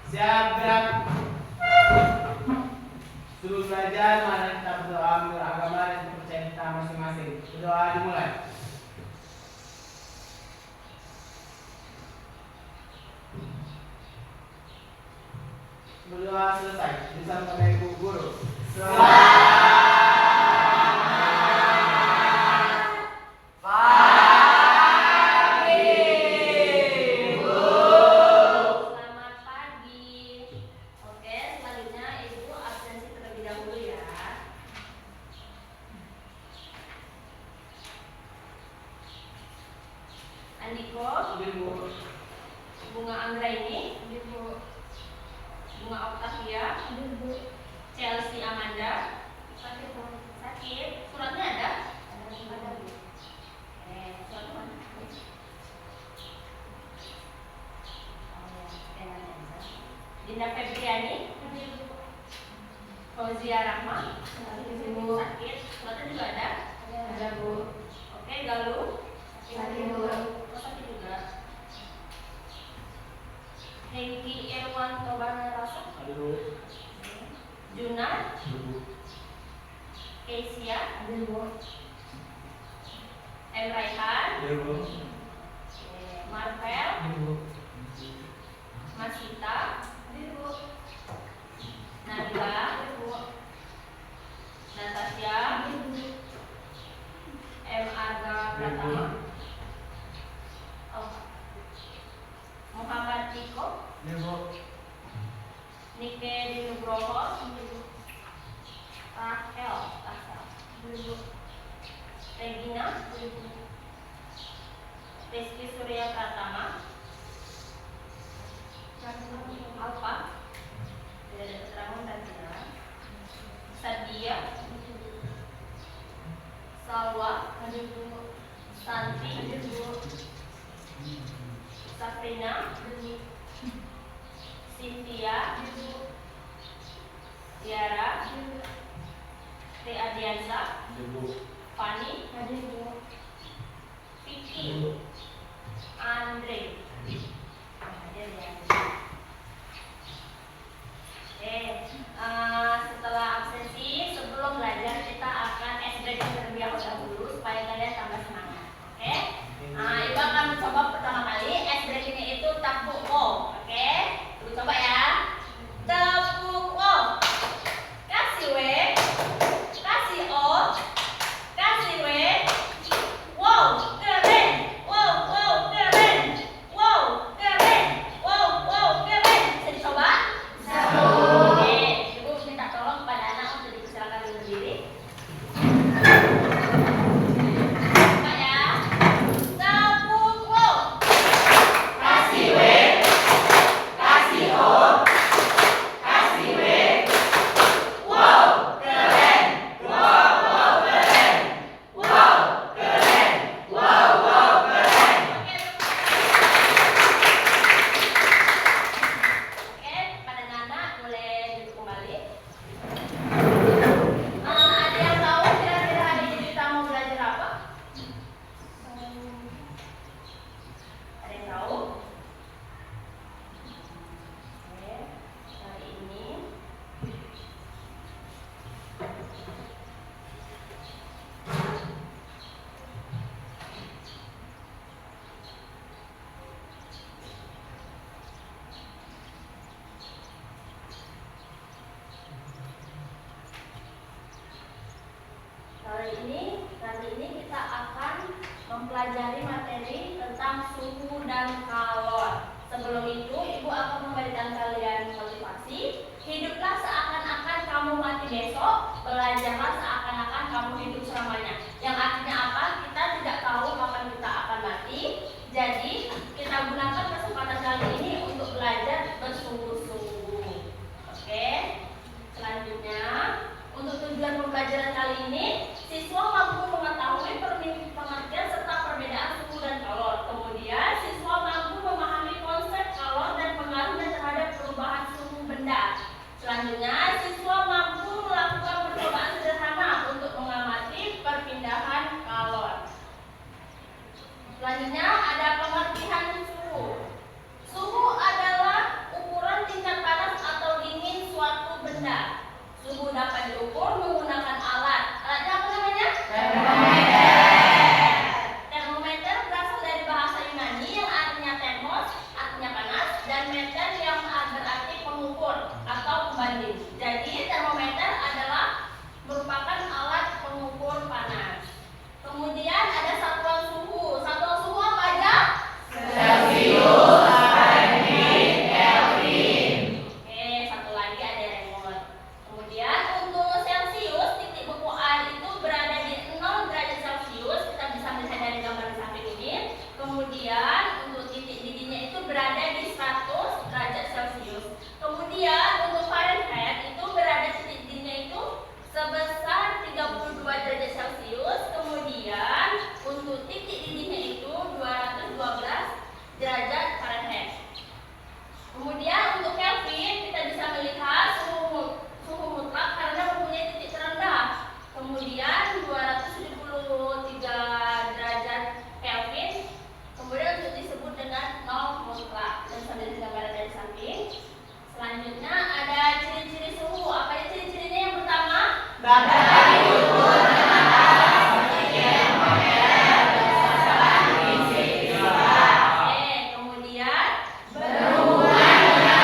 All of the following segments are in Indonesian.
Siap, gerak. Sebelum belajar, mari kita berdoa menurut agama dan kepercayaan kita masing-masing. Berdoa dimulai. Berdoa selesai. Disampaikan Ibu Guru. Andiko, Bunga Anggraini, Bunga Octavia, Chelsea Amanda, sakit, suratnya ada? Ada. Suratnya mana? Dinda Febriani, Fauzia Rahma, sakit, suratnya juga ada? Ada, Bu. Oke, Galuh, sakit juga. Hengki Irwan Tobana Rasa, Juna, Kesia, M. Raihan, Marvel, Masita, Nabila, Natasha, M. Arga Pratama, Muhammad Tiko, Nike Dinugroho, Rahel, Regina, Rizky Surya Pratama, Alfa, Ramon dan Tina, Sadia, Salwa, Santi, Sabrina, Cynthia, Tiara, Teh Adiansa, Fani, Vicky, Andre. Setelah absensi, sebelum belajar kita akan break terlebih dahulu supaya kalian tambah semangat. Oke? Ibu akan mencoba pertama kali break ini itu termometer yang berarti pengukur atau pembanding. Jadi termometer adalah merupakan alat pengukur panas. Kemudian ada satuan suhu. Satuan suhu apa aja? Celcius, Fahrenheit, Kelvin. Oke, satu lagi ada remote. Kemudian untuk Celcius, titik beku air itu berada di 0 derajat Celcius. Kita bisa melihat dari gambar di samping ini. Kemudian untuk titik didihnya itu berada di 100 derajat Celcius. Kemudian untuk Fahrenheit itu berada titik didihnya itu sebesar 32 derajat Celcius. Kemudian untuk titik didihnya itu 212 derajat Fahrenheit. Kemudian untuk Kelvin kita bisa melihat suhu mutlak karena mempunyai titik terendah. Kemudian 273 derajat Kelvin. Kemudian untuk disebut dengan 0 mutlak. Dan sambil gambaran dari samping. Selanjutnya ada ciri-ciri suhu. Apa ya ciri-cirinya? Yang pertama, Bakteri diukur dengan alat seperti termometer bersasaran prinsip fisika. oke, kemudian Berhubungan dengan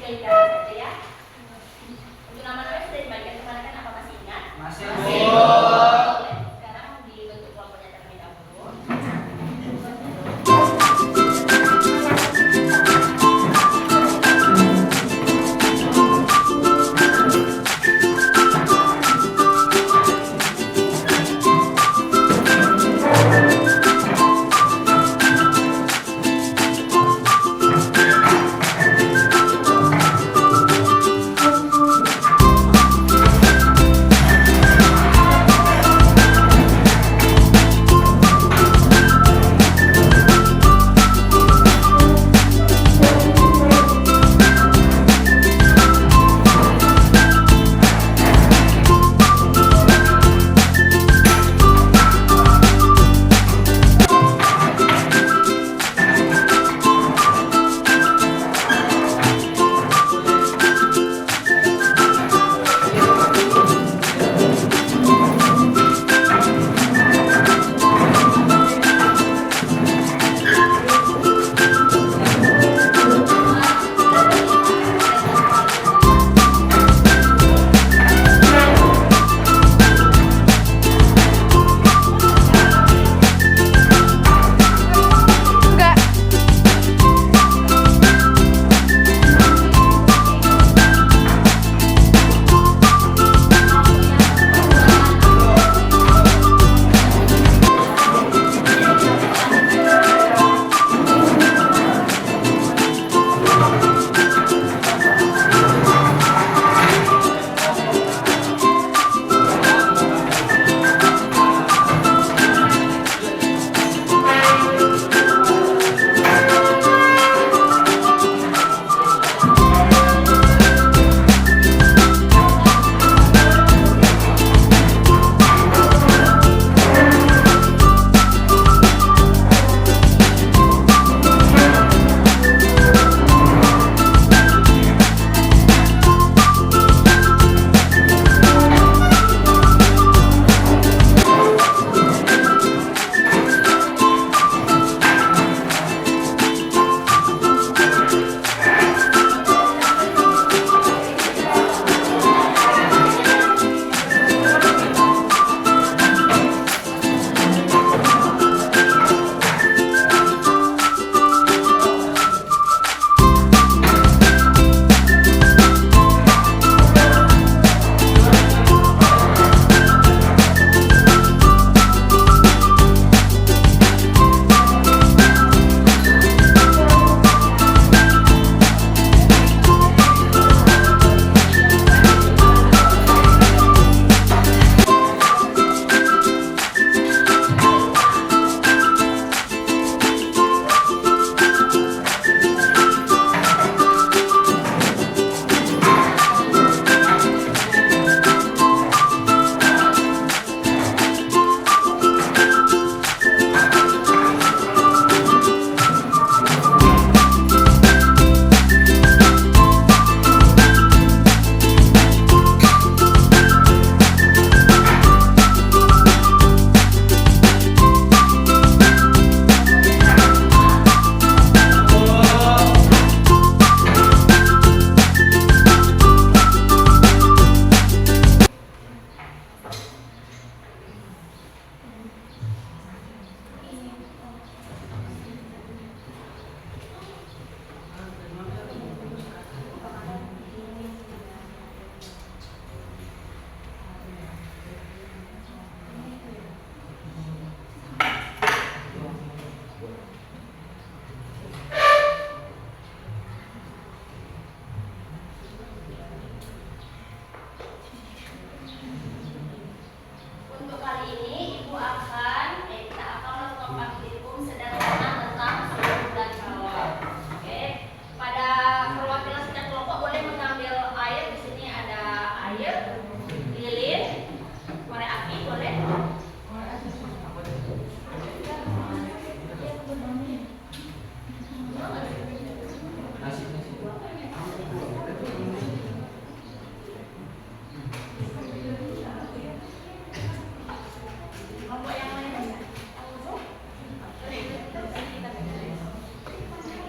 literan saja ya. Untuk nama-namanya sudah dibagikan kemana kan? Apa masih ingat? Masih, Bu. Bu. Sekarang dibentuk kelompoknya terlebih dahulu.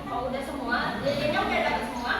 Kalau udah semua, jadinya udah dapat semua.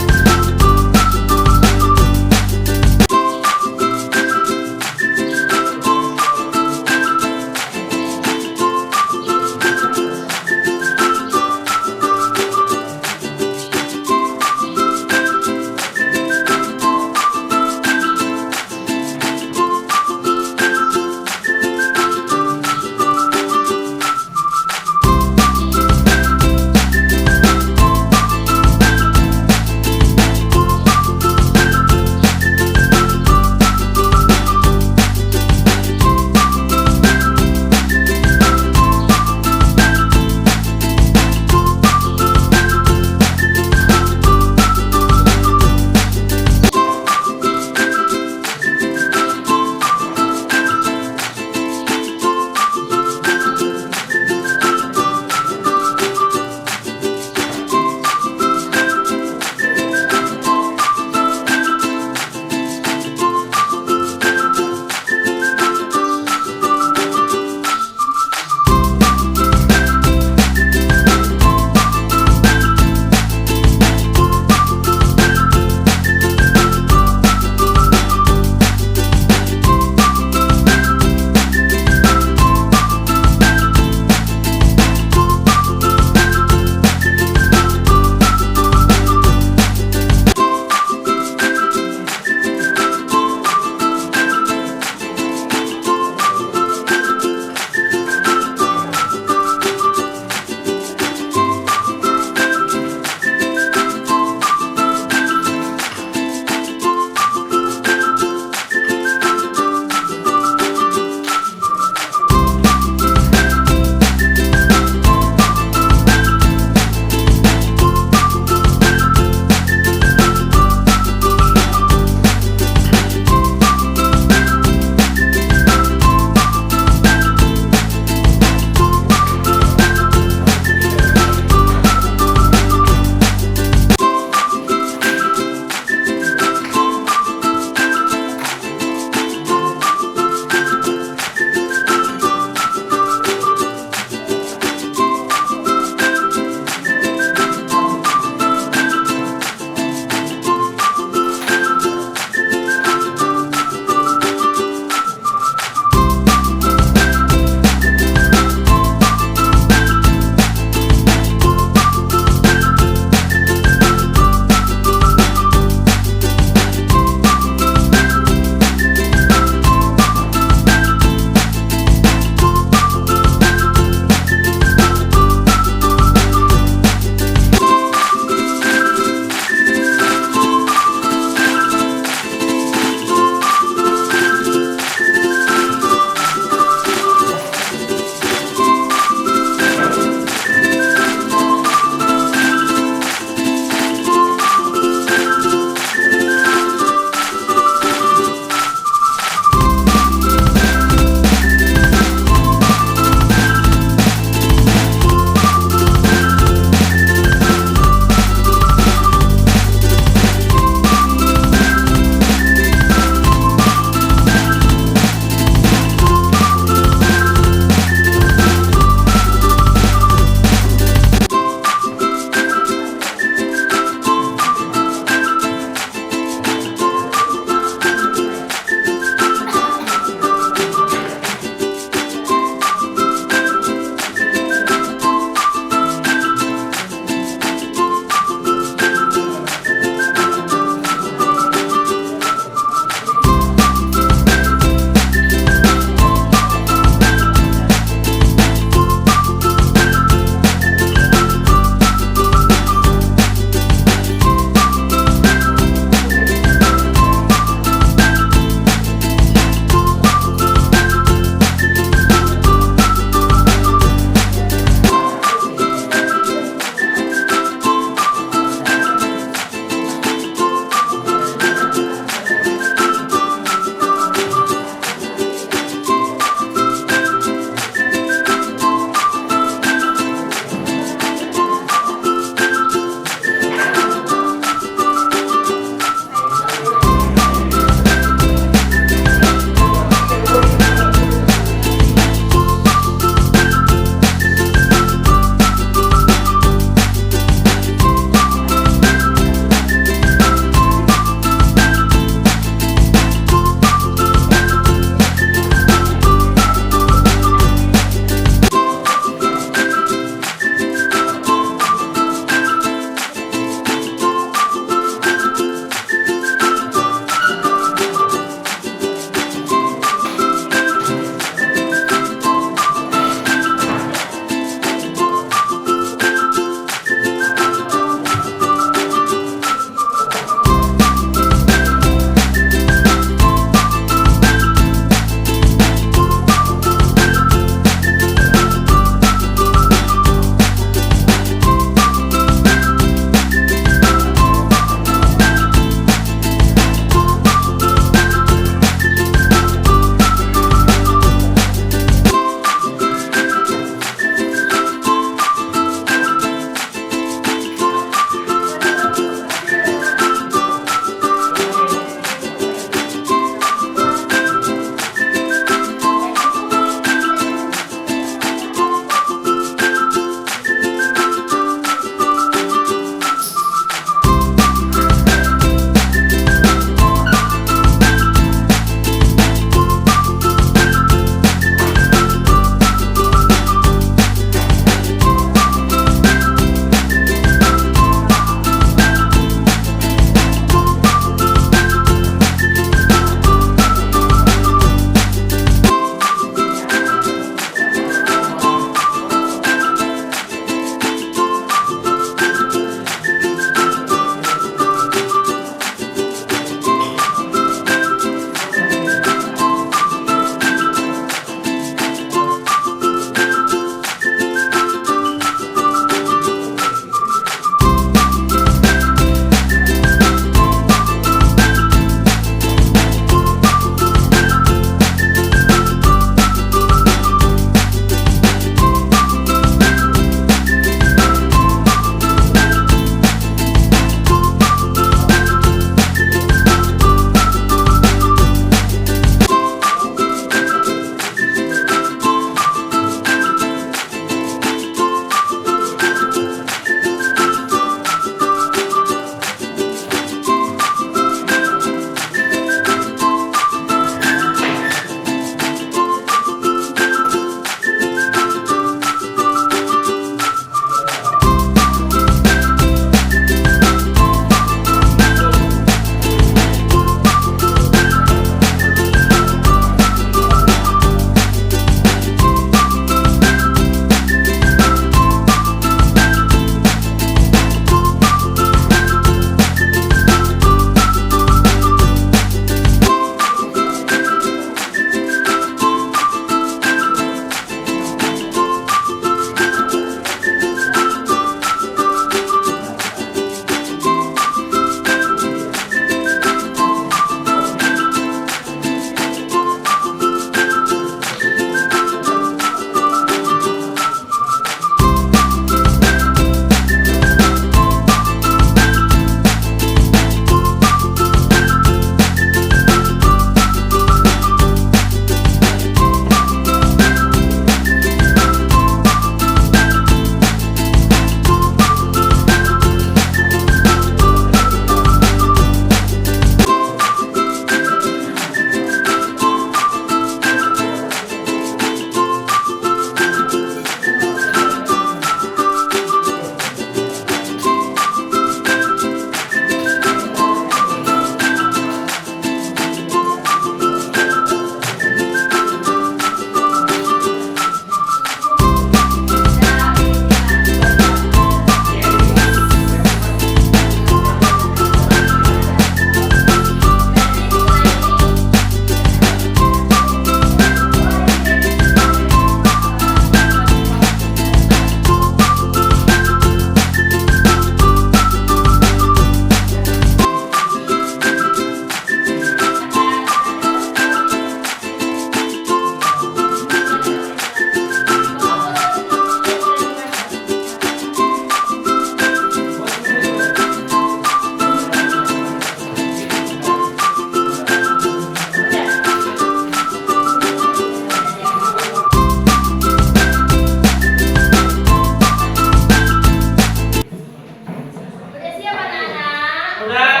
Sudah.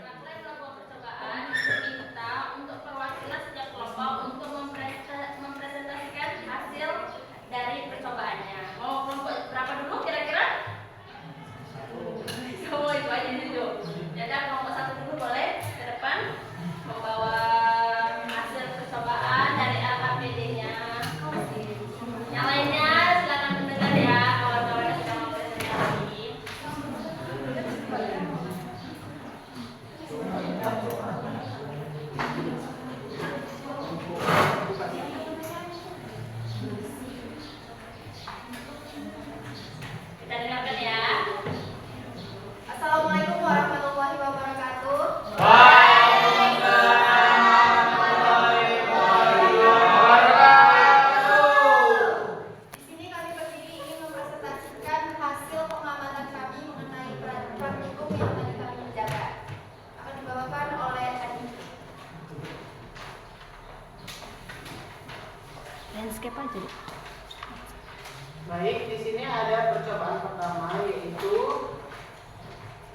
Setelah melakukan percobaan, diminta untuk perwakilan setiap kelompok untuk mempresentasikan hasil dari percobaannya. Mau kelompok berapa dulu kira-kira? Semua itu aja dulu. Jadi kelompok 1 dulu boleh ke depan membawa hasil percobaan dari LKPD-nya. Yang lainnya silakan mendengar ya, kawan-kawan yang sedang mempresentasi. Kita dengarkan ya. Assalamualaikum warahmatullahi wabarakatuh. Di sini kami berdiri ingin mempresentasikan hasil pengamatan kami mengenai praktikum yang tadi kami kerjakan. Akan dibawakan oleh Adi. Landscape aja. Baik, di sini ada percobaan pertama yaitu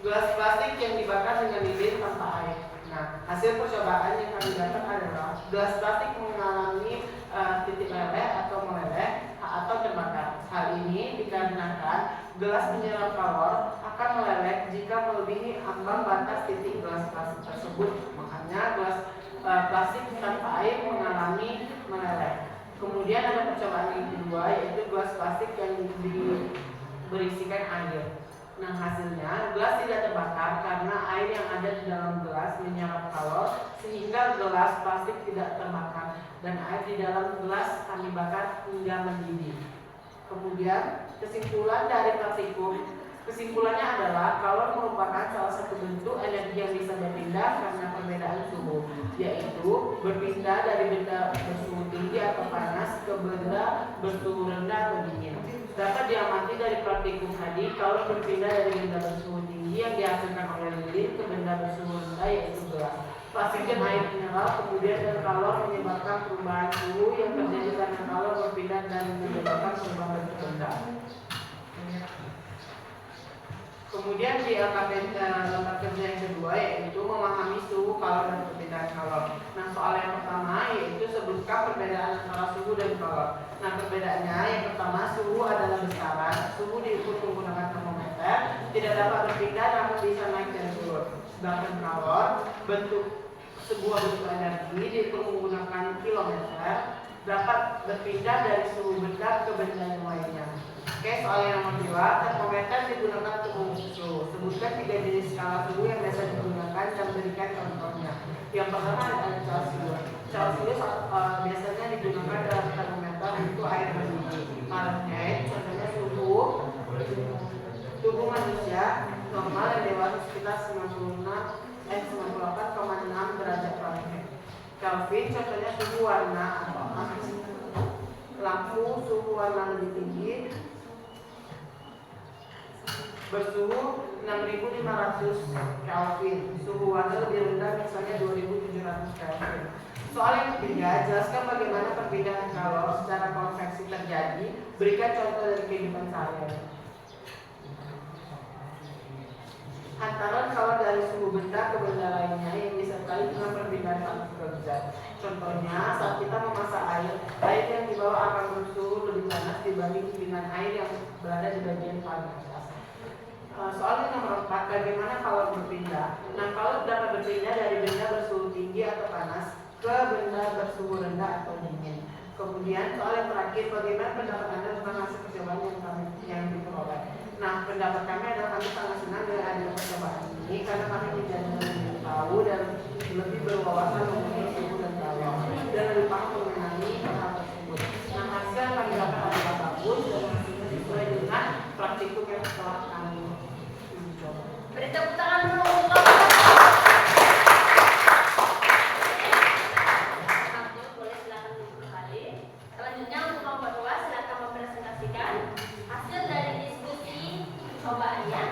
gelas plastik yang dibakar dengan lilin tanpa air. Nah, hasil percobaan yang kami dapat adalah gelas plastik mengalami titik meleleh atau meleleh atau terbakar. Hal ini dikarenakan gelas mineral kalor akan meleleh jika melebihi ambang batas titik gelas plastik tersebut. Makanya gelas plastik tanpa air mengalami meleleh. Kemudian ada percobaan yang kedua yaitu gelas plastik yang berisikan air. Nah, hasilnya gelas tidak terbakar karena air yang ada di dalam gelas menyerap kalor sehingga gelas plastik tidak terbakar dan air di dalam gelas kami bakar hingga mendidih. Kemudian kesimpulannya adalah kalor merupakan salah satu bentuk energi yang bisa berpindah karena perbedaan suhu, yaitu berpindah dari benda bersuhu tinggi atau panas ke benda bersuhu rendah atau dingin. Dapat diamati dari praktikum tadi, kalor berpindah dari benda bersuhu tinggi yang dihasilkan oleh lilin ke benda bersuhu rendah yaitu gelas, plastik dan air mineral. Kemudian dan kalor menyebabkan perubahan suhu yang terjadi karena kalor berpindah dan menyebabkan perubahan bentuk benda. Kemudian di lembar kerja yang kedua yaitu memahami suhu, kalor, dan perbedaan kalor. Nah, soal yang pertama yaitu sebutkan perbedaan antara suhu dan kalor. Nah, perbedaannya yang pertama, suhu adalah besaran. Suhu diukur menggunakan termometer, tidak dapat berpindah namun bisa naik dan turun. Sedangkan kalor, sebuah bentuk energi diukur menggunakan kilometer, dapat berpindah dari suhu benda ke benda yang lainnya. Oke, soal yang nomor 2, termometer digunakan untuk mengukur suhu. Sebutkan 3 jenis skala suhu yang biasa digunakan dan berikan contohnya. Yang pertama adalah Celsius. Celsius biasanya digunakan dalam termometer untuk air mendidih. Fahrenheit contohnya suhu tubuh manusia normal yang dewasa sekitar 98,6 derajat Fahrenheit. Kelvin contohnya suhu warna atau lampu suhu warna lebih tinggi bersuhu 6500 Kelvin, suhu warna lebih rendah misalnya 2700 Kelvin. Soal yang ketiga, jelaskan bagaimana perpindahan kalor secara konveksi terjadi. Berikan contoh dari kehidupan sehari-hari. Hantaran kalor dari suhu benda ke benda lainnya yang disertai dengan perpindahan partikel zat. Contohnya, saat kita memasak air yang di bawah akan bersuhu lebih panas dibanding dengan air yang berada di bagian paling atas. Soal yang nomor 4, bagaimana kalor berpindah? Nah, kalor dapat berpindah dari benda bersuhu tinggi atau panas ke benda bersuhu rendah atau dingin. Kemudian soal yang terakhir, bagaimana pendapat Anda tentang hasil percobaan yang diperoleh? Nah, pendapat kami adalah kami sangat senang dengan adanya percobaan ini karena kami menjadi lebih tahu dan lebih berwawasan mengenai suhu dan kalor dan lebih paham mengenai hal tersebut. Nah, hasil yang kami dapat adalah bagus dan hasilnya sesuai dengan praktikum yang telah kami coba. Beri tepuk tangan dulu. Boleh silakan duduk kembali. Selanjutnya untuk kelompok 2 silakan mempresentasikan hasil dari diskusi percobaannya.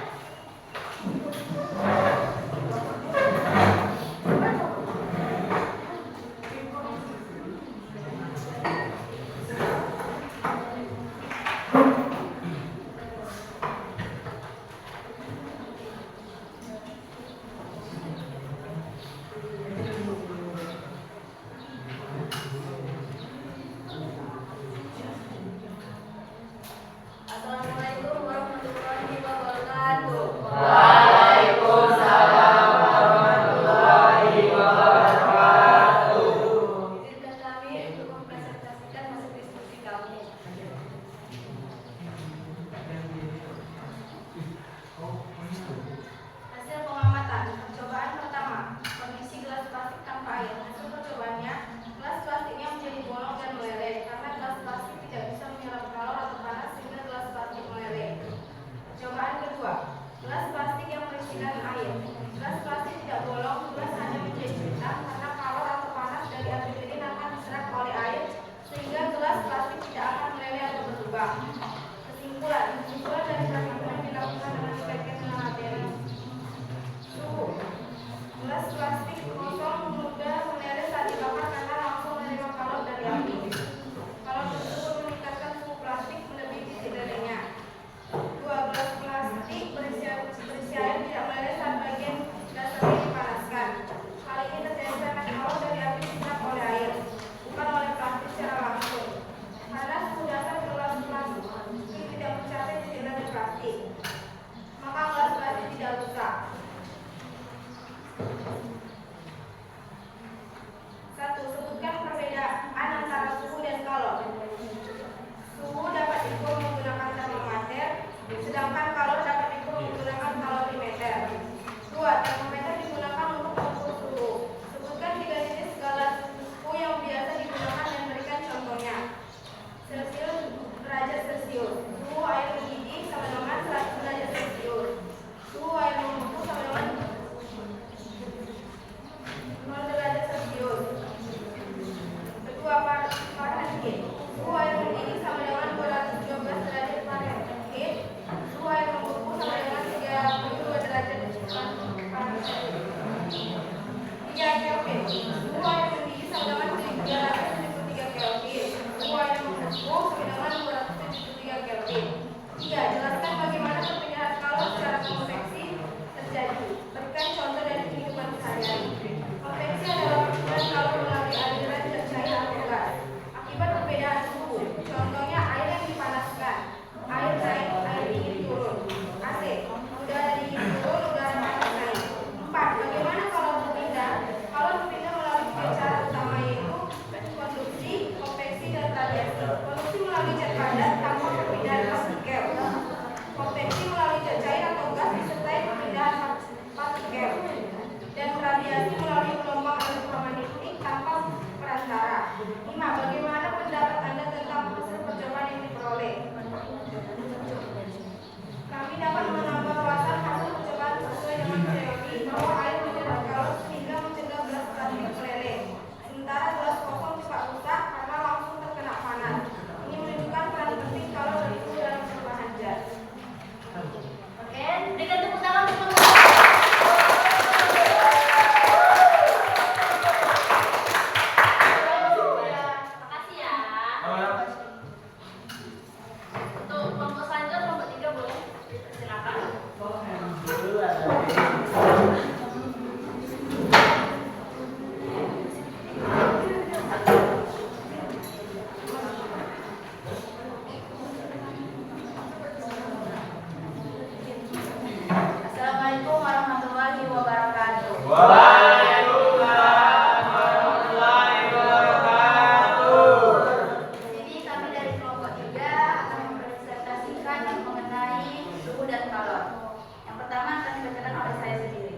Kelvin. Suhu air mendidih sama dengan 373 Kelvin. Suhu air membeku sama dengan 273 Kelvin. 3. Jelaskan bagaimana perpindahan kalor secara konveksi terjadi. Berikan contoh dari kehidupan sehari-hari. Konveksi adalah perpindahan kalor melalui aliran dan cair atau gas. Akibat perbedaan suhu, contohnya air yang dipanaskan, air naik, air dingin turun. AC, udara dingin turun, udara panas naik. 4. Bagaimana kalor berpindah? Kalor berpindah melalui tiga cara utama yaitu konduksi, konveksi, dan radiasi. Konduksi melalui cat padat tanpa perpindahan partikel. Konveksi melalui cat cair atau gas disertai perpindahan partikel. Dan radiasi melalui gelombang elektromagnetik tanpa perantara. 5. Bagaimana pendapat Anda tentang hasil percobaan yang diperoleh? Kami dapat menambah wawasan hasil percobaan sesuai dengan teori bahwa air menyerap kalor sehingga mencegah gelas plastik meleleh. Sementara gelas kosong cepat rusak karena langsung terkena panas. Ini menunjukkan peran penting kalor dan suhu dalam perubahan jas. Oke, berikan tepuk tangan untuk makasih ya. Untuk kelompok selanjutnya kelompok 3 boleh silakan. Assalamualaikum warahmatullahi wabarakatuh. Jadi kami dari kelompok 3 akan mempresentasikan mengenai suhu dan kalor. Yang pertama akan dibacakan oleh saya sendiri.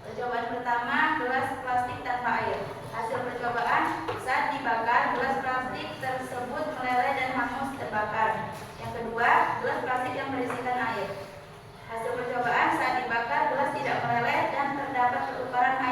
Percobaan pertama, gelas plastik tanpa air. Hasil percobaan, saat dibakar, gelas plastik tersebut meleleh dan hangus terbakar. Yang kedua, gelas plastik yang berisikan air. Hasil percobaan, saat dibakar, gelas tidak meleleh dan terdapat pertukaran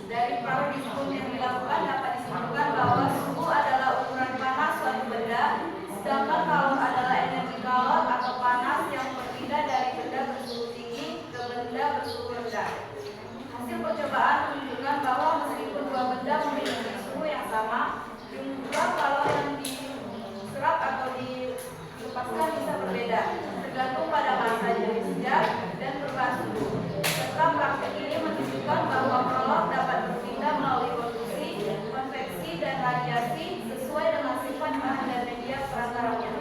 Dari praktikum yang dilakukan dapat disimpulkan bahwa suhu adalah ukuran panas suatu benda, sedangkan kalor adalah energi kalor atau panas yang berpindah dari benda bersuhu tinggi ke benda bersuhu rendah. Hasil percobaan menunjukkan bahwa meskipun dua benda memiliki suhu yang sama, jumlah kalor yang diserap atau dilepaskan bisa berbeda, tergantung pada masa jadi sejak dan perubahan suhu. Serta praktik ini menunjukkan bahwa kalor dapat berpindah melalui konduksi, konveksi, dan radiasi sesuai dengan sifat bahan dan media perantaranya.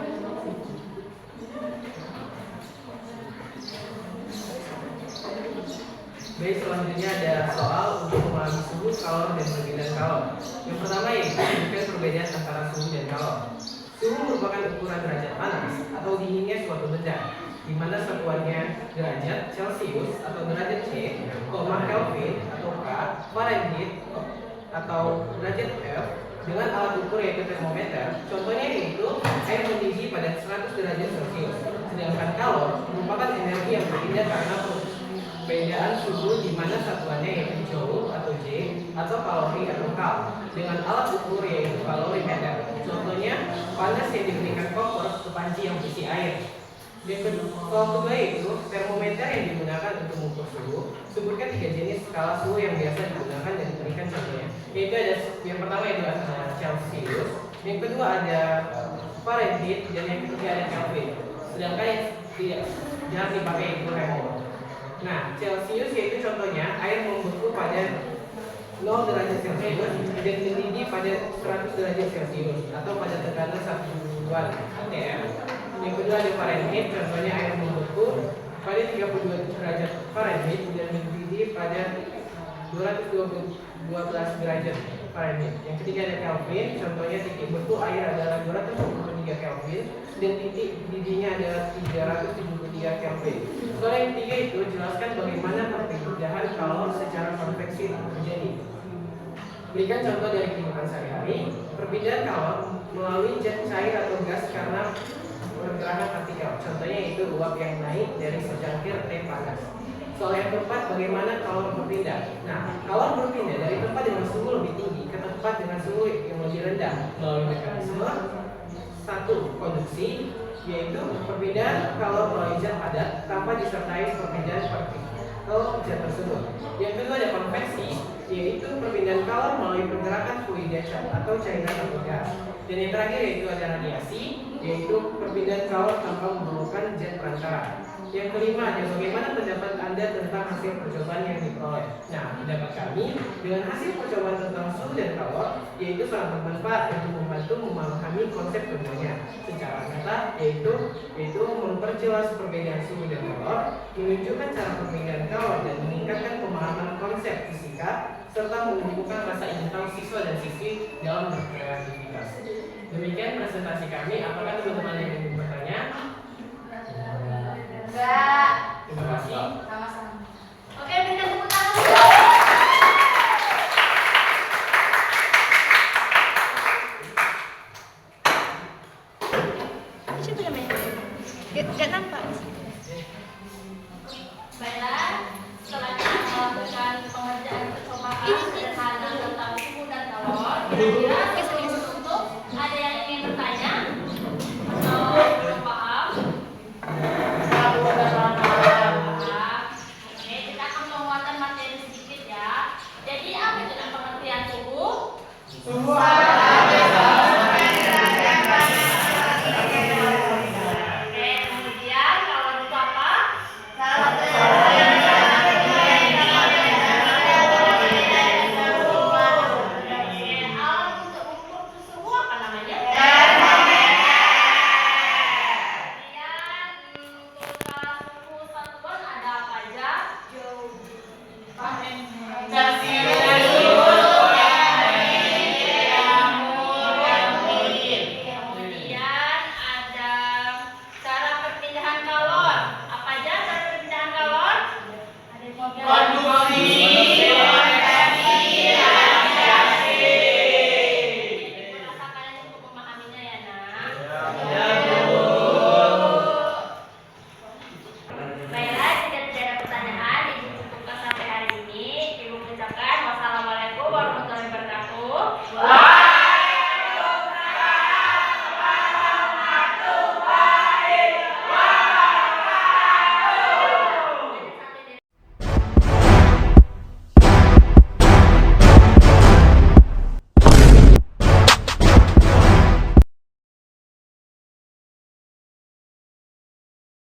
Baik, selanjutnya ada soal untuk memahami suhu, kalor, dan perbedaan kalor. Yang pertama yaitu menunjukkan perbedaan antara suhu dan kalor. Suhu merupakan ukuran derajat panas atau dinginnya suatu benda, di mana satuannya derajat Celcius atau derajat C, Kelvin atau K, Fahrenheit atau derajat F, dengan alat ukur yaitu termometer. Contohnya yaitu air mendidih pada 100 derajat Celcius. Sedangkan kalor merupakan energi yang berpindah karena perbedaan suhu di mana satuannya yaitu joule atau J atau kalori atau kal dengan alat ukur yaitu kalorimeter. Contohnya panas yang diberikan kompor ke panci yang berisi air. Soal kedua yaitu termometer yang digunakan untuk mengukur suhu. Sebutkan 3 jenis skala suhu yang biasa digunakan dan berikan contohnya. Yaitu ada yang pertama yaitu ada Celcius, yang kedua ada Fahrenheit, dan yang ketiga ada Kelvin. Sedangkan yang tidak jarang dipakai itu Reaumur. Nah, Celcius yaitu contohnya air membeku pada 0 derajat Celcius dan mendidih pada 100 derajat Celcius atau pada tekanan 1 atm. Yang kedua ada Fahrenheit, contohnya air membeku pada 32 derajat Fahrenheit dan mendidih pada 212 derajat Fahrenheit. Yang ketiga ada Kelvin, contohnya titik beku air adalah 273 Kelvin dan titik didihnya adalah 373 Kelvin. Soal yang ketiga itu jelaskan bagaimana perpindahan kalor secara konveksi terjadi. Berikan contoh dari kehidupan sehari-hari. Perpindahan kalor melalui jet cair atau gas karena pergerakan partikel. Contohnya itu uap yang naik dari secangkir teh panas. Soal yang keempat, bagaimana kalor berpindah? Nah, kalor berpindah dari tempat dengan suhu lebih tinggi ke tempat dengan suhu yang lebih rendah melalui mekanisme satu, konduksi, yaitu perpindahan kalor melalui zat padat tanpa disertai perpindahan partikel zat tersebut. Yang kedua ada konveksi, yaitu perpindahan kalor melalui pergerakan fluida atau cairan atau gas. Dan yang terakhir yaitu ada radiasi, yaitu perpindahan kalor tanpa memerlukan zat perantara. Yang kelima ada bagaimana pendapat Anda tentang hasil percobaan yang diperoleh. Nah, pendapat kami dengan hasil percobaan tentang suhu dan kalor yaitu sangat bermanfaat untuk membantu memahami konsep keduanya secara nyata, yaitu memperjelas perbedaan suhu dan kalor, menunjukkan cara perpindahan kalor dan meningkatkan pemahaman konsep fisika serta menumbuhkan rasa ingin tahu siswa dan siswi dalam berkreativitas. Demikian presentasi kami. Apakah teman-teman yang ingin bertanya? Enggak. Terima kasih. Sama-sama. Oke, berikan tepuk tangan. Siapa namanya? Gak nampak. Baiklah, setelah kita melakukan pengerjaan percobaan sederhana tentang suhu dan kalor, kira-kira untuk ada yang ingin bertanya atau belum paham? Oke, kita akan menguatkan materi sedikit ya. Jadi apa itu pengertian suhu? Suhu